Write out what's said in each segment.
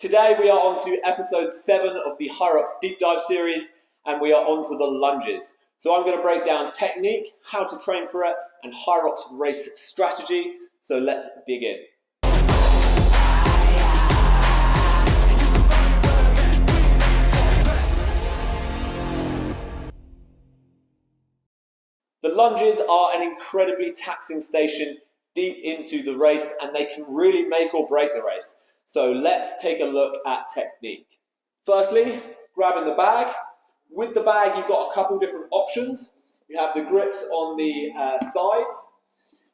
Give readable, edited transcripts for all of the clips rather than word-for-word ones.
Today we are on to episode 7 of the Hyrox deep dive series, and we are on to the lunges. So I'm going to break down technique, how to train for it, and Hyrox race strategy. So let's dig in. The lunges are an incredibly taxing station deep into the race, and they can really make or break the race. So let's take a look at technique. Firstly, grabbing the bag. With the bag, you've got a couple different options. You have the grips on the sides.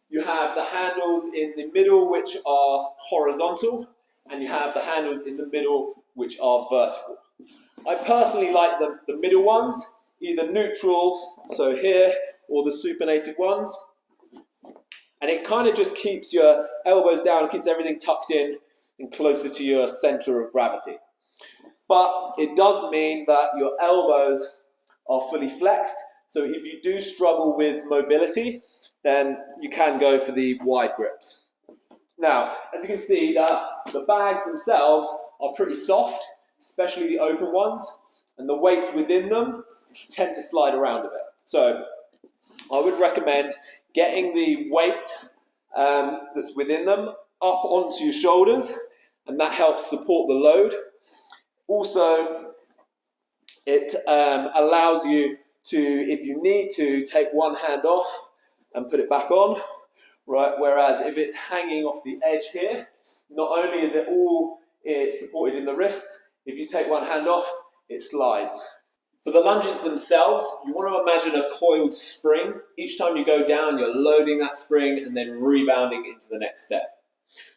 You have the handles in the middle, which are horizontal, and you have the handles in the middle, which are vertical. I personally like the middle ones, either neutral, so here, or the supinated ones. And it kind of just keeps your elbows down, keeps everything tucked in and closer to your center of gravity. But it does mean that your elbows are fully flexed, so if you do struggle with mobility, then you can go for the wide grips. Now, as you can see, the bags themselves are pretty soft, especially the open ones, and the weights within them tend to slide around a bit. So I would recommend getting the weight that's within them up onto your shoulders, and that helps support the load. Also, it allows you to, if you need to, take one hand off and put it back on, right? Whereas if it's hanging off the edge here, not only is it all supported in the wrist, if you take one hand off, it slides. For the lunges themselves, you want to imagine a coiled spring. Each time you go down, you're loading that spring and then rebounding into the next step.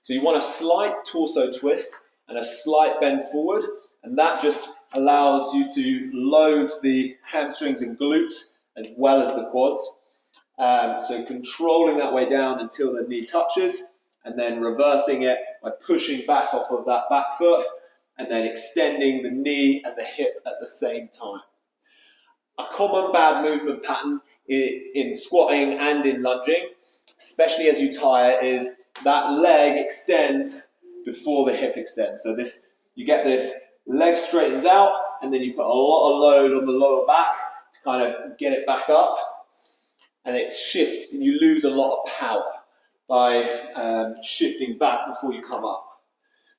So you want a slight torso twist and a slight bend forward, and that just allows you to load the hamstrings and glutes as well as the quads. So controlling that way down until the knee touches, and then reversing it by pushing back off of that back foot, and then extending the knee and the hip at the same time. A common bad movement pattern in squatting and in lunging, especially as you tire, is that leg extends before the hip extends. So you get this leg straightens out, and then you put a lot of load on the lower back to kind of get it back up, and it shifts, and you lose a lot of power by shifting back before you come up.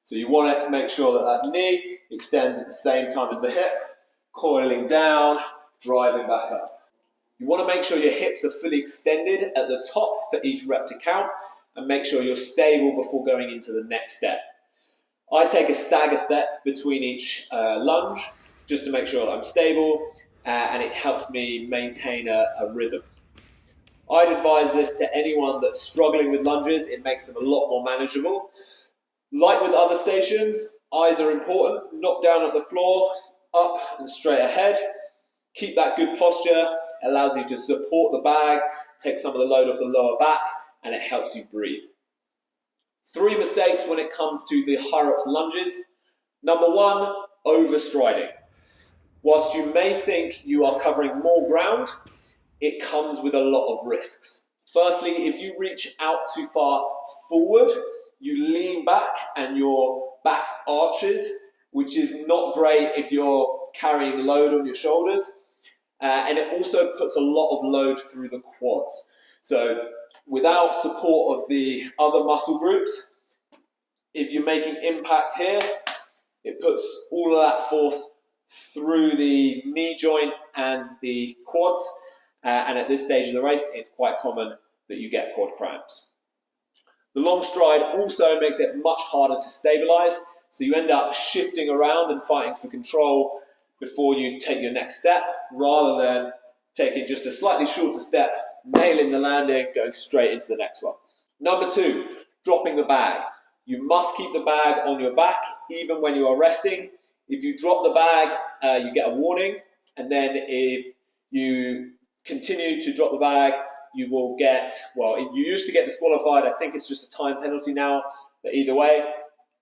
So you want to make sure that knee extends at the same time as the hip, coiling down, driving back up. You want to make sure your hips are fully extended at the top for each rep to count, and make sure you're stable before going into the next step. I take a stagger step between each lunge just to make sure I'm stable, and it helps me maintain a rhythm. I'd advise this to anyone that's struggling with lunges. It makes them a lot more manageable. Like with other stations, eyes are important. Not down at the floor, up and straight ahead. Keep that good posture. It allows you to support the bag, take some of the load off the lower back, and it helps you breathe. 3 mistakes when it comes to the Hyrox lunges. Number 1, overstriding. Whilst you may think you are covering more ground, it comes with a lot of risks. Firstly, if you reach out too far forward, you lean back and your back arches, which is not great if you're carrying load on your shoulders. And it also puts a lot of load through the quads. So without support of the other muscle groups, if you're making impact here, it puts all of that force through the knee joint and the quads. And at this stage of the race, it's quite common that you get quad cramps. The long stride also makes it much harder to stabilize, so you end up shifting around and fighting for control before you take your next step, rather than taking just a slightly shorter step, nailing the landing, going straight into the next one. Number 2, dropping the bag. You must keep the bag on your back even when you are resting. If you drop the bag, you get a warning, and then if you continue to drop the bag, you will get, well, you used to get disqualified. I think it's just a time penalty now, but either way,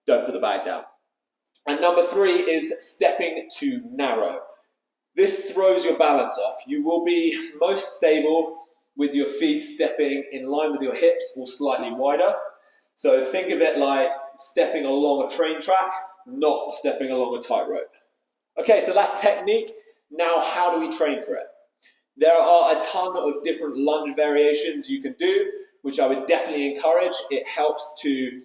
don't put the bag down. And number 3 is stepping too narrow. This throws your balance off. You will be most stable with your feet stepping in line with your hips or slightly wider. So think of it like stepping along a train track not stepping along a tightrope. Okay, so that's technique. Now, how do we train for it? There are a ton of different lunge variations you can do, which I would definitely encourage. It helps to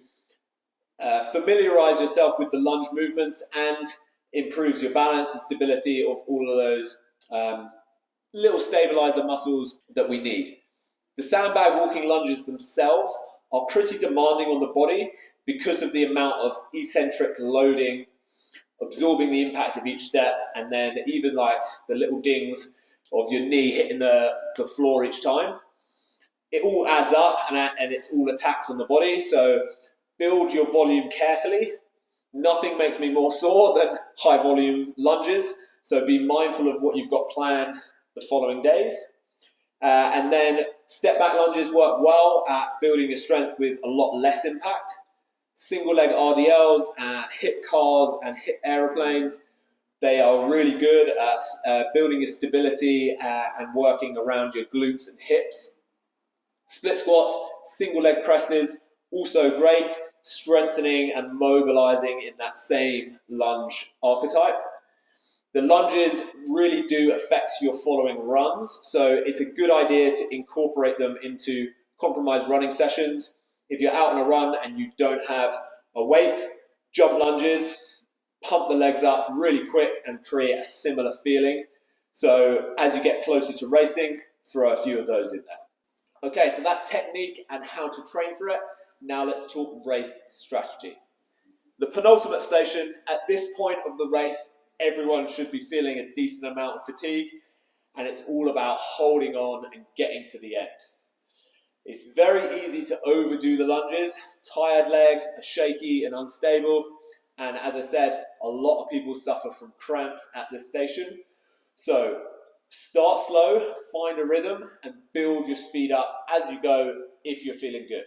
familiarize yourself with the lunge movements and improves your balance and stability of all of those little stabilizer muscles that we need. The sandbag walking lunges themselves are pretty demanding on the body because of the amount of eccentric loading, absorbing the impact of each step, and then even like the little dings of your knee hitting the floor each time. It all adds up and it's all attacks on the body, so build your volume carefully. Nothing makes me more sore than high volume lunges, so be mindful of what you've got planned the following days. And then step back lunges work well at building your strength with a lot less impact. Single leg RDLs, hip cars and hip aeroplanes, they are really good at building your stability and working around your glutes and hips. Split squats, single leg presses, also great, strengthening and mobilizing in that same lunge archetype. The lunges really do affect your following runs, so it's a good idea to incorporate them into compromised running sessions. If you're out on a run and you don't have a weight, jump lunges, pump the legs up really quick and create a similar feeling. So as you get closer to racing, throw a few of those in there. Okay, so that's technique and how to train for it. Now let's talk race strategy. The penultimate station, at this point of the race, everyone should be feeling a decent amount of fatigue, and it's all about holding on and getting to the end. It's very easy to overdo the lunges. Tired legs are shaky and unstable, and as I said, a lot of people suffer from cramps at this station. So start slow, find a rhythm, and build your speed up as you go if you're feeling good.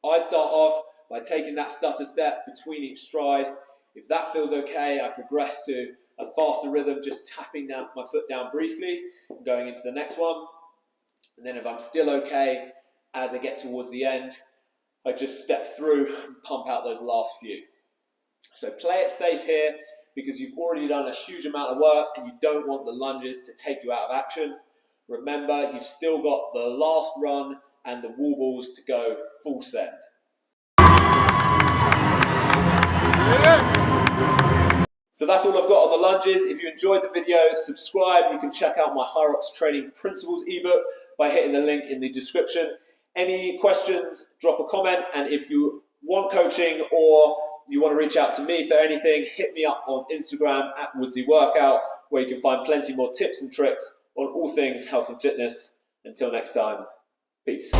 I start off by taking that stutter step between each stride. If that feels okay, I progress to a faster rhythm, just tapping down my foot down briefly, going into the next one. And then if I'm still okay, as I get towards the end, I just step through and pump out those last few. So play it safe here because you've already done a huge amount of work and you don't want the lunges to take you out of action. Remember, you've still got the last run and the wall balls to go full send. So that's all I've got on the lunges. If you enjoyed the video, subscribe. You can check out my Hyrox Training Principles ebook by hitting the link in the description. Any questions, drop a comment. And if you want coaching or you want to reach out to me for anything, hit me up on Instagram at Woodsy Workout, where you can find plenty more tips and tricks on all things health and fitness. Until next time, peace.